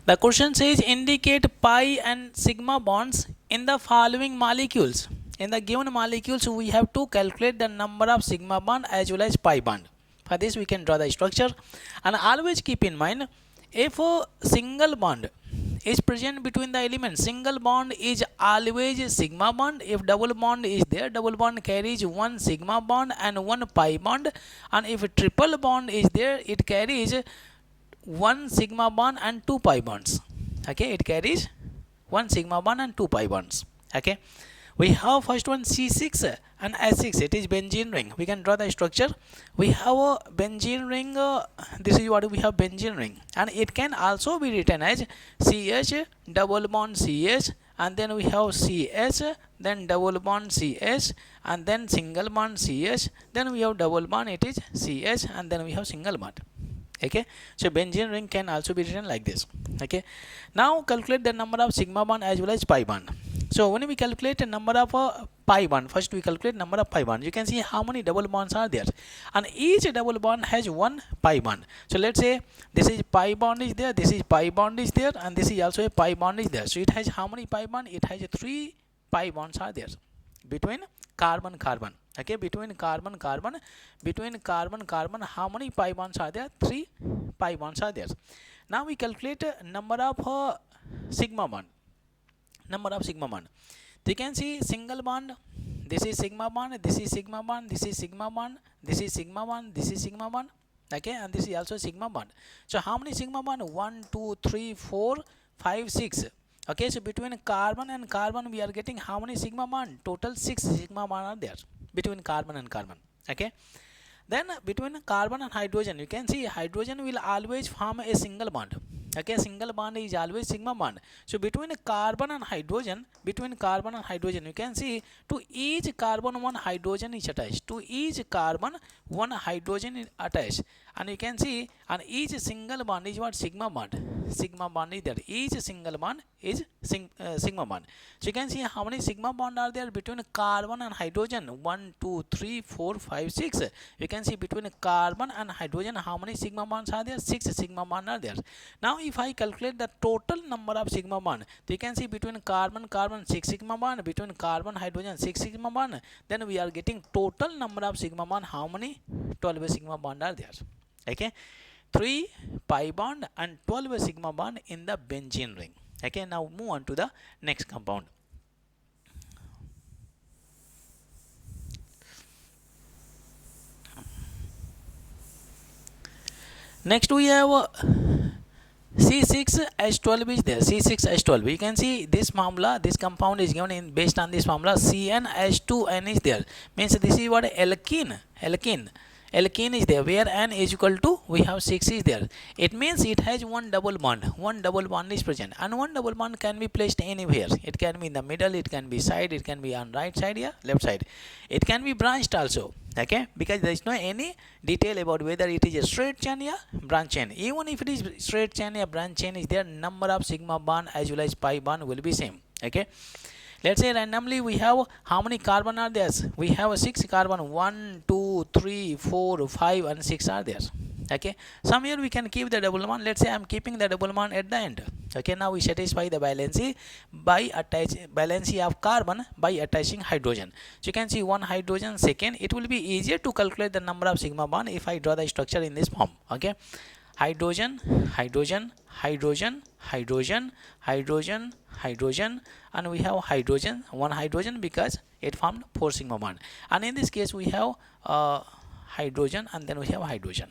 The question says indicate pi and sigma bonds in the following molecules. In the given molecules, we have to calculate the number of sigma bond as well as pi bond. For this, we can draw the structure, and always keep in mind, if a single bond is present between the elements, single bond is always sigma bond. If double bond is there, double bond carries one sigma bond and one pi bond, and if a triple bond is there, it carries one sigma bond and two pi bonds. Okay, it carries one sigma bond and two pi bonds. Okay, we have first one C6 and S6, it is benzene ring. We can draw the structure. We have a benzene ring, this is what we have, benzene ring, and it can also be written as CH double bond CH, and then we have CH, then double bond CH, and then single bond CH, then we have double bond, it is CH, and then we have single bond. Okay, so benzene ring can also be written like this. Okay, now calculate the number of sigma bond as well as pi bond. So when we calculate the number of pi bond, first we calculate number of pi bond. You can see how many double bonds are there, and each double bond has one pi bond. So let's say this is pi bond is there, this is pi bond is there, and this is also a pi bond is there. So it has how many pi bond? It has three pi bonds are there between carbon carbon. Okay, between carbon carbon, how many pi bonds are there? Three pi bonds are there. Now we calculate number of sigma bond. Number of sigma bond. You can see single bond, this is sigma bond, this is sigma bond, this is sigma bond, this is sigma bond, this is sigma bond. Okay, and this is also sigma bond. So how many sigma bond? 1 2 3 4 5 6. Okay, so between carbon and carbon we are getting how many sigma bond? Total 6 sigma bond are there between carbon and carbon. Okay, then between carbon and hydrogen, you can see hydrogen will always form a single bond. Okay, single bond is always sigma bond. So between carbon and hydrogen, you can see to each carbon one hydrogen is attached. To each carbon one hydrogen is attached, and you can see on each single bond is what? Sigma bond. Sigma bond is there. Each single bond is sigma bond. So you can see how many sigma bond are there between carbon and hydrogen. 1 2 3 4 5 6. You can see between carbon and hydrogen how many sigma bonds are there? 6 sigma bond are there. Now if I calculate the total number of sigma bond, you can see between carbon 6 sigma bond, between carbon hydrogen 6 sigma bond, then we are getting total number of sigma bond how many? 12 sigma bond are there. Okay, 3 pi bond and 12 sigma bond in the benzene ring. Okay, now move on to the next compound. Next we have C6H12 is there. C6H12. You can see this formula, this compound is given in based on this formula. CnH2n is there. Means this is what? Alkene. Alkene is there, where n is equal to, we have 6 is there. It means it has one double bond. One double bond is present, and one double bond can be placed anywhere. It can be in the middle, it can be side, it can be on right side, yeah, left side. It can be branched also. Okay, because there is no any detail about whether it is a straight chain or branch chain. Even if it is straight chain or branch chain is there, number of sigma bond as well as pi bond will be same. Okay, let's say randomly we have how many carbon are there? We have 6 carbon. 1 2 3 4 5 and 6 are there. Okay, somewhere we can keep the double bond. Let's say I am keeping the double bond at the end. Okay, now we satisfy the valency by valency of carbon by attaching hydrogen. So you can see one hydrogen second. It will be easier to calculate the number of sigma bond if I draw the structure in this form. Okay, hydrogen, hydrogen, hydrogen, hydrogen, hydrogen, hydrogen, and we have hydrogen, one hydrogen, because it formed 4 sigma bond. And in this case we have hydrogen, and then we have hydrogen.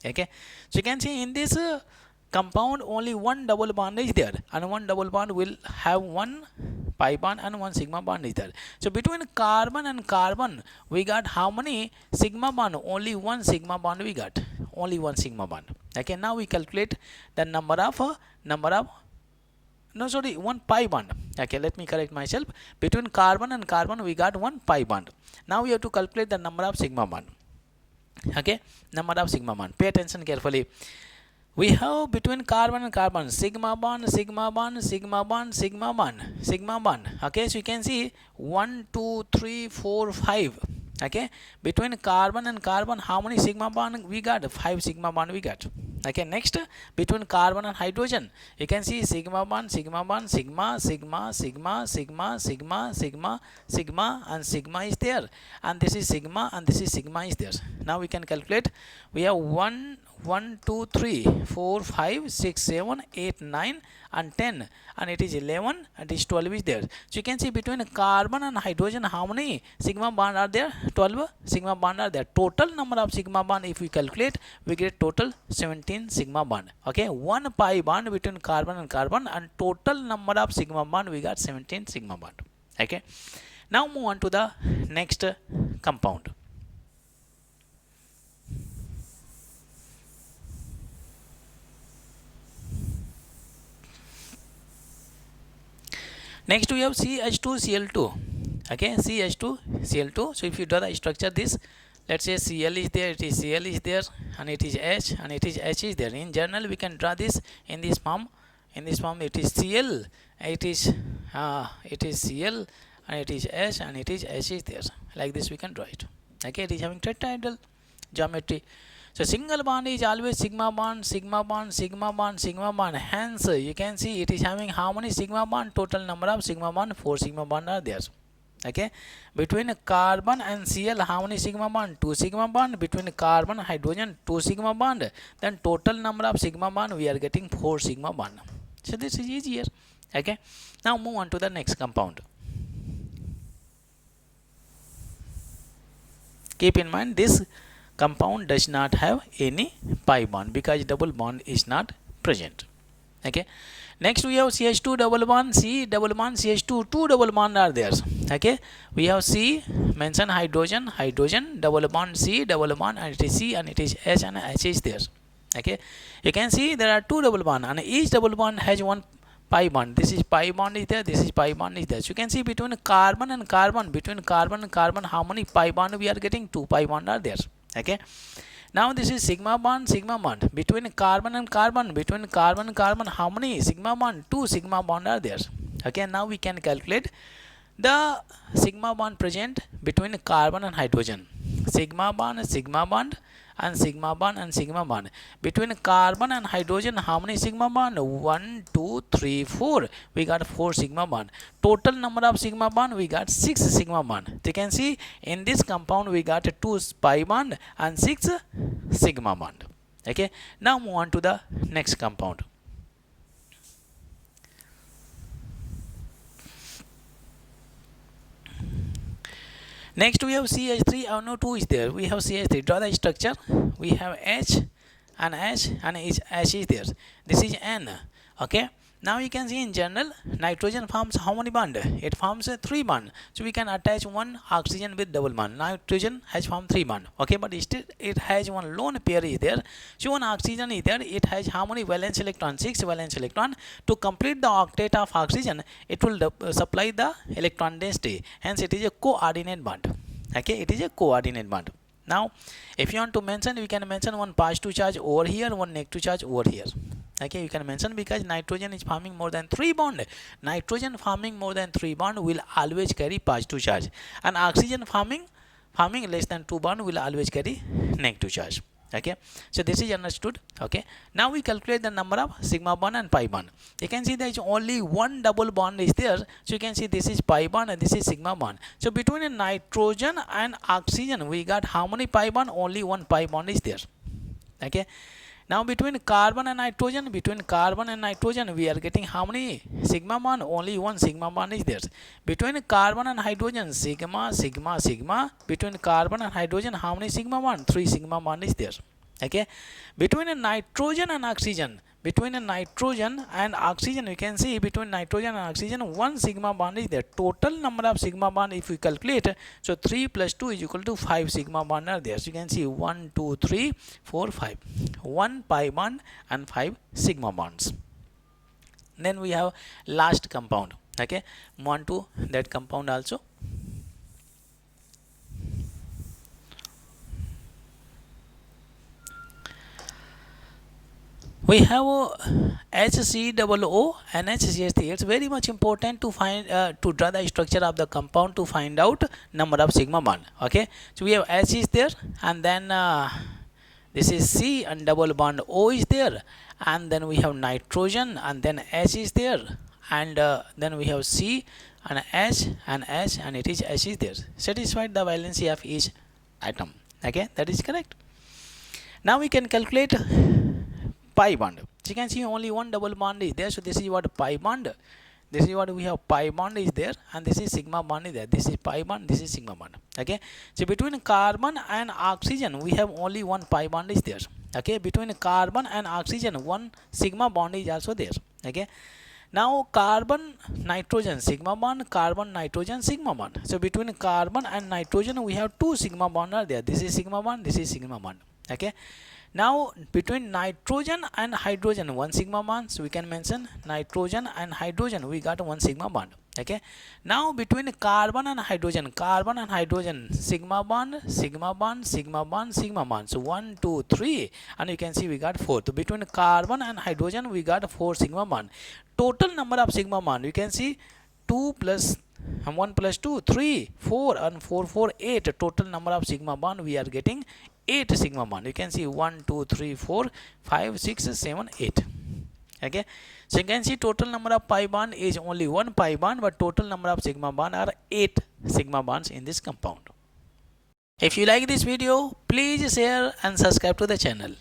Okay, so you can see in this compound only one double bond is there, and one double bond will have one pi bond and one sigma bond is there. So between carbon and carbon we got how many sigma bond? Only one sigma bond we got. Only one sigma bond. Okay, now we calculate the number of one pi bond. Okay, let me correct myself. Between carbon and carbon we got one pi bond. Now we have to calculate the number of sigma bond. Okay, number of sigma bond. Pay attention carefully. We have between carbon and carbon sigma bond, sigma bond, sigma bond, sigma bond, sigma bond. Okay, so you can see 1 2 3 4 5. Okay, between carbon and carbon, how many sigma bond we got? 5 sigma bond we got. Okay, next, between carbon and hydrogen, you can see sigma bond, sigma bond, sigma, sigma, sigma, sigma, sigma, sigma, sigma, and sigma is there, and this is sigma, and this is sigma is there. Now we can calculate. We have 1 2 3 4 5 6 7 8 9 and 10, and it is 11, and it is 12 is there. So you can see between carbon and hydrogen, how many sigma bond are there? 12 sigma bond are there. Total number of sigma bond, if we calculate, we get total 17 sigma bond. Okay, one pi bond between carbon and carbon, and total number of sigma bond we got 17 sigma bond. Okay, now move on to the next compound. Next we have CH2Cl2. Okay, CH2Cl2. So if you draw the structure, this, let's say Cl is there, it is Cl is there, and it is H, and it is H is there. In general, we can draw this in this form. In this form, it is Cl, it is Cl, and it is H, and it is H is there. Like this, we can draw it. Okay, it is having tetrahedral geometry. So single bond is always sigma bond, sigma bond, sigma bond, sigma bond. Hence, you can see it is having how many sigma bond? Total number of sigma bond, 4 sigma bond are there. Okay, between carbon and Cl, how many sigma bond? 2 sigma bond. Between carbon and hydrogen, 2 sigma bond. Then total number of sigma bond, we are getting 4 sigma bond. So this is easier. Okay, now move on to the next compound. Keep in mind, this compound does not have any pi bond because double bond is not present. Okay, next we have CH2 double bond, C double bond, CH2, 2 double bond are there. Okay, we have C, mention hydrogen, hydrogen, double bond, C double bond, and it is C, and it is H, and H is there. Okay, you can see there are 2 double bond, and each double bond has one pi bond. This is pi bond is there, this is pi bond is there. So you can see between carbon and carbon, how many pi bond we are getting? 2 pi bond are there. Okay, now this is sigma bond, sigma bond. Between carbon and carbon, how many sigma bond? 2 sigma bond are there. Okay, now we can calculate the sigma bond present between carbon and hydrogen. Sigma bond, and sigma bond, and sigma bond. Between carbon and hydrogen, how many sigma bond? 1 2 3 4. We got 4 sigma bond. Total number of sigma bond, we got 6 sigma bond. So you can see in this compound we got 2 pi bond and 6 sigma bond. Okay, now move on to the next compound. Next we have CH3. Oh no, 2 is there. We have CH3. Draw the structure. We have H, and H is there. This is N. Okay, now you can see in general, nitrogen forms how many bond? It forms 3 bond. So we can attach one oxygen with double bond. Nitrogen has formed 3 bond. Okay, but still it has one lone pair is there. So one oxygen is there. It has how many valence electron? 6 valence electron. To complete the octet of oxygen, it will supply the electron density. Hence it is a coordinate bond. Okay, it is a coordinate bond. Now if you want to mention, we can mention one positive charge over here, one negative charge over here. Okay, you can mention because nitrogen is forming more than 3 bond. Nitrogen forming more than 3 bond will always carry positive charge, and oxygen forming less than 2 bond will always carry negative charge. Okay, so this is understood. Okay, now we calculate the number of sigma bond and pi bond. You can see there is only one double bond is there. So you can see this is pi bond and this is sigma bond. So between a nitrogen and oxygen, we got how many pi bond? Only one pi bond is there. Okay, now between carbon and nitrogen, we are getting how many sigma bond? Only one sigma bond is there. Between carbon and hydrogen, sigma, sigma, sigma. Between carbon and hydrogen, how many sigma bond? 3 sigma bond is there. Okay, between a nitrogen and oxygen, we can see between nitrogen and oxygen, 1 sigma bond is there. Total number of sigma bond, if we calculate, so 3 plus 2 is equal to 5 sigma bond are there. So you can see 1 2 3 4 5, 1 pi bond and 5 sigma bonds. Then we have last compound. Okay, move on to that compound also. We have HCOO and HCH3. It's very much important to find to draw the structure of the compound to find out number of sigma bond. Okay, so we have H is there, and then this is C, and double bond O is there, and then we have nitrogen, and then H is there, and then we have C and H, and it is H is there. Satisfied the valency of each atom. Okay, that is correct. Now we can calculate pi bond. So you can see only one double bond is there, so this is what pi bond. This is what we have, pi bond is there, and this is sigma bond is there. This is pi bond, this is sigma bond. Okay, so between carbon and oxygen we have only one pi bond is there. Okay, between carbon and oxygen one sigma bond is also there. Okay, now carbon nitrogen sigma bond, carbon nitrogen sigma bond. So between carbon and nitrogen we have two sigma bond are there. This is sigma bond, this is sigma bond. Okay, now between nitrogen and hydrogen one sigma bond, so we can mention nitrogen and hydrogen we got one sigma bond. Okay, now between carbon and hydrogen sigma bond, sigma bond, sigma bond, sigma bond, so 1 2 3, and you can see we got 4. So between carbon and hydrogen we got 4 sigma bond. Total number of sigma bond, you can see 2 plus 1 plus 2 3 4, and 4 4 8. Total number of sigma bond we are getting 8 sigma bond. You can see 1 2 3 4 5 6 7 8. Okay, so you can see total number of pi bond is only one pi bond, but total number of sigma bond are 8 sigma bonds in this compound. If you like this video, please share and subscribe to the channel.